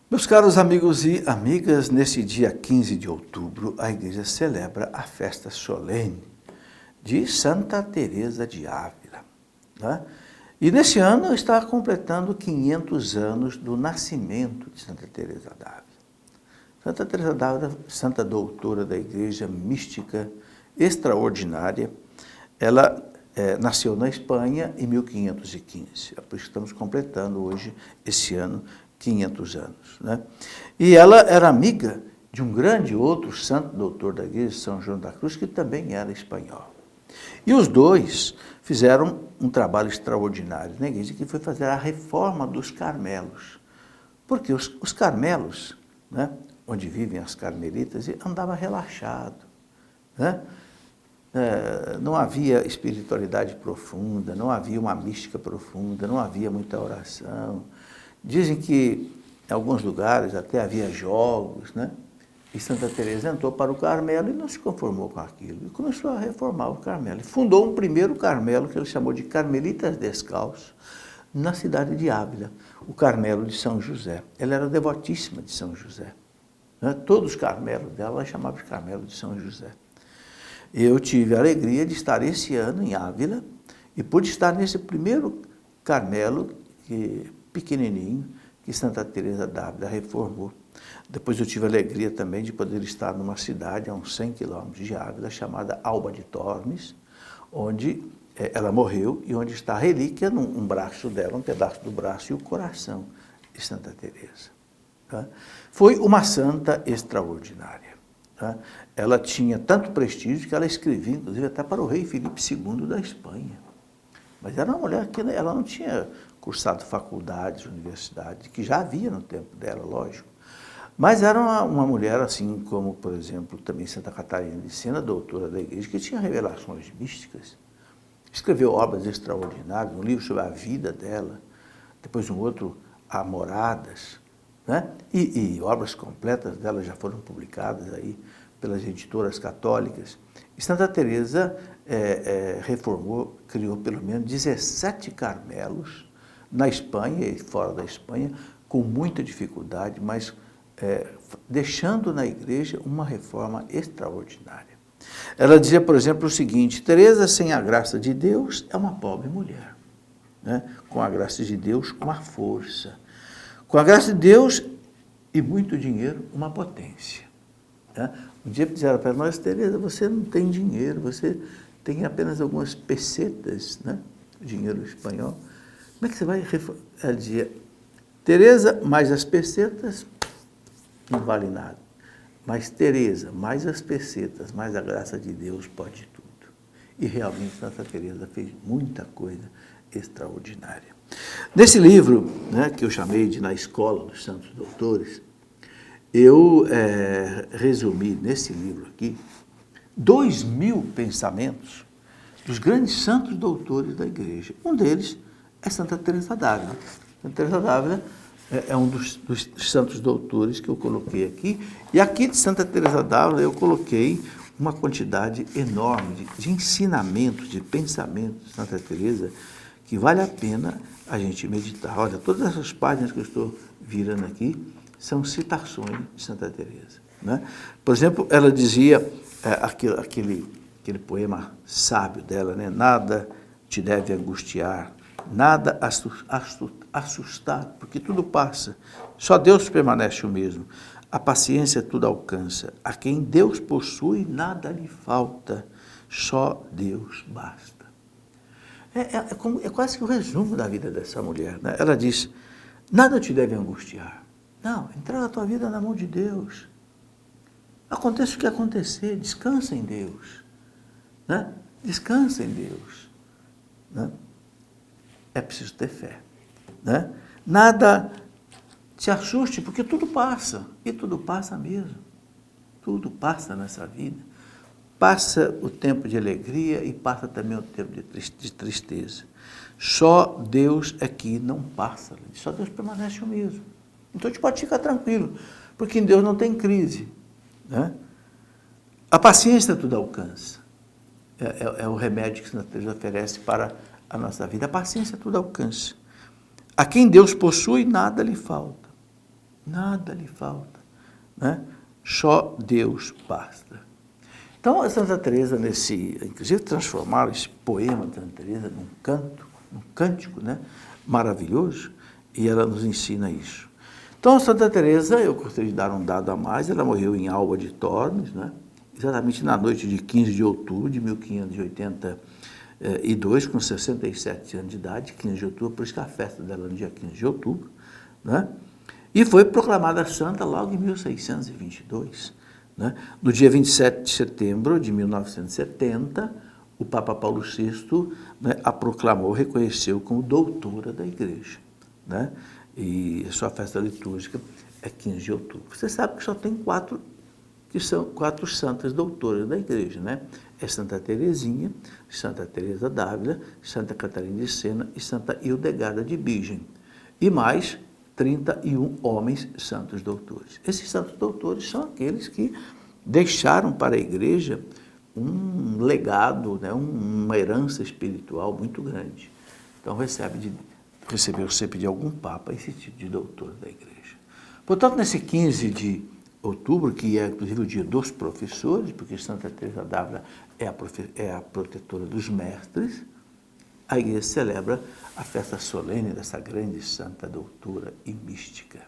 Meus caros amigos e amigas, nesse dia 15 de outubro, a igreja celebra a festa solene de Santa Teresa de Ávila, né? E nesse ano está completando 500 anos do nascimento de Santa Teresa d'Ávila. Santa Teresa d'Ávila, santa doutora da igreja mística extraordinária, ela nasceu na Espanha em 1515. É por isso que estamos completando hoje, esse ano, 500 anos, né? E ela era amiga de um grande outro santo doutor da igreja, São João da Cruz, que também era espanhol. E os dois fizeram um trabalho extraordinário na igreja, que foi fazer a reforma dos Carmelos. Porque os Carmelos, né, onde vivem as carmelitas, andava relaxado, né? Não havia espiritualidade profunda, não havia uma mística profunda, não havia muita oração. Dizem que em alguns lugares até havia jogos, né? E Santa Teresa entrou para o Carmelo e não se conformou com aquilo. E começou a reformar o Carmelo. E fundou um primeiro Carmelo, que ele chamou de Carmelitas Descalços, na cidade de Ávila, o Carmelo de São José. Ela era devotíssima de São José, né? Todos os Carmelos dela, ela chamava de Carmelo de São José. Eu tive a alegria de estar esse ano em Ávila e pude estar nesse primeiro Carmelo, pequenininho, que Santa Teresa d'Ávila reformou. Depois eu tive a alegria também de poder estar numa cidade a uns 100 quilômetros de Ávila, chamada Alba de Tormes, onde ela morreu e onde está a relíquia, num braço dela, um pedaço do braço e o coração de Santa Teresa. Tá? Foi uma santa extraordinária. Tá? Ela tinha tanto prestígio que ela escrevia, inclusive, até para o rei Filipe II da Espanha. Mas era uma mulher que ela não tinha cursado faculdades, universidades, que já havia no tempo dela, lógico. Mas era uma mulher, assim como, por exemplo, também Santa Catarina de Sena, doutora da igreja, que tinha revelações místicas. Escreveu obras extraordinárias, um livro sobre a vida dela, depois um outro, Amoradas, né? E obras completas dela já foram publicadas aí pelas editoras católicas. E Santa Teresa reformou, criou pelo menos 17 Carmelos na Espanha e fora da Espanha, com muita dificuldade, mas deixando na igreja uma reforma extraordinária. Ela dizia, por exemplo, o seguinte: Teresa, sem a graça de Deus, é uma pobre mulher, né? Com a graça de Deus, uma força. Com a graça de Deus e muito dinheiro, uma potência. Né? Um dia disseram para nós: Teresa, você não tem dinheiro, você tem apenas algumas pesetas, né? Dinheiro espanhol. Como é que você vai... Ela dizia: Teresa, mais as pesetas, não vale nada. Mas Teresa, mais as pesetas, mais a graça de Deus, pode tudo. E realmente Santa Teresa fez muita coisa extraordinária. Nesse livro, né, que eu chamei de Na Escola dos Santos Doutores, eu resumi nesse livro aqui 2.000 pensamentos dos grandes santos doutores da igreja. Um deles é Santa Teresa d'Ávila. Santa Teresa d'Ávila é um dos santos doutores que eu coloquei aqui. E aqui de Santa Teresa d'Ávila eu coloquei uma quantidade enorme de ensinamentos, de pensamentos de Santa Teresa, que vale a pena a gente meditar. Olha, todas essas páginas que eu estou virando aqui são citações de Santa Teresa, né? Por exemplo, ela dizia aquele poema sábio dela, né? Nada te deve angustiar, nada assustar, porque tudo passa. Só Deus permanece o mesmo. A paciência tudo alcança. A quem Deus possui, nada lhe falta. Só Deus basta. É quase que o resumo da vida dessa mulher, né? Ela diz: nada te deve angustiar. Não, entrega a tua vida na mão de Deus. Aconteça o que acontecer, descansa em Deus, né? Descansa em Deus, né? É preciso ter fé, né? Nada te assuste, porque tudo passa, e tudo passa mesmo. Tudo passa nessa vida. Passa o tempo de alegria e passa também o tempo de tristeza. Só Deus é que não passa, só Deus permanece o mesmo. Então a gente pode ficar tranquilo, porque em Deus não tem crise, né? A paciência tudo alcança. É o remédio que Santa Teresa oferece para a nossa vida. A paciência tudo alcança. A quem Deus possui, nada lhe falta. nada lhe falta, né? Só Deus basta. Então, a Santa Teresa, inclusive transformaram esse poema de Santa Teresa num cântico, né? Maravilhoso, e ela nos ensina isso. Então, a Santa Teresa, eu gostaria de dar um dado a mais, ela morreu em Alba de Tormes, né? Exatamente na noite de 15 de outubro de 1582, com 67 anos de idade, 15 de outubro, por isso que a festa dela é no dia 15 de outubro, né? E foi proclamada santa logo em 1622. Né? No dia 27 de setembro de 1970, o Papa Paulo VI, né, a proclamou, reconheceu como doutora da Igreja. Né? E a sua festa litúrgica é 15 de outubro. Você sabe que só tem quatro santas doutoras da Igreja, né? É Santa Teresinha, Santa Teresa d'Ávila, Santa Catarina de Sena e Santa Hildegarda de Bingen. E mais 31 homens santos doutores. Esses santos doutores são aqueles que deixaram para a Igreja um legado, né, uma herança espiritual muito grande. Então recebeu sempre de algum Papa esse tipo de doutor da Igreja. Portanto, nesse 15 de outubro, que é inclusive o dia dos professores, porque Santa Teresa d'Ávila é a protetora dos mestres, a Igreja celebra a festa solene dessa grande santa doutora e mística.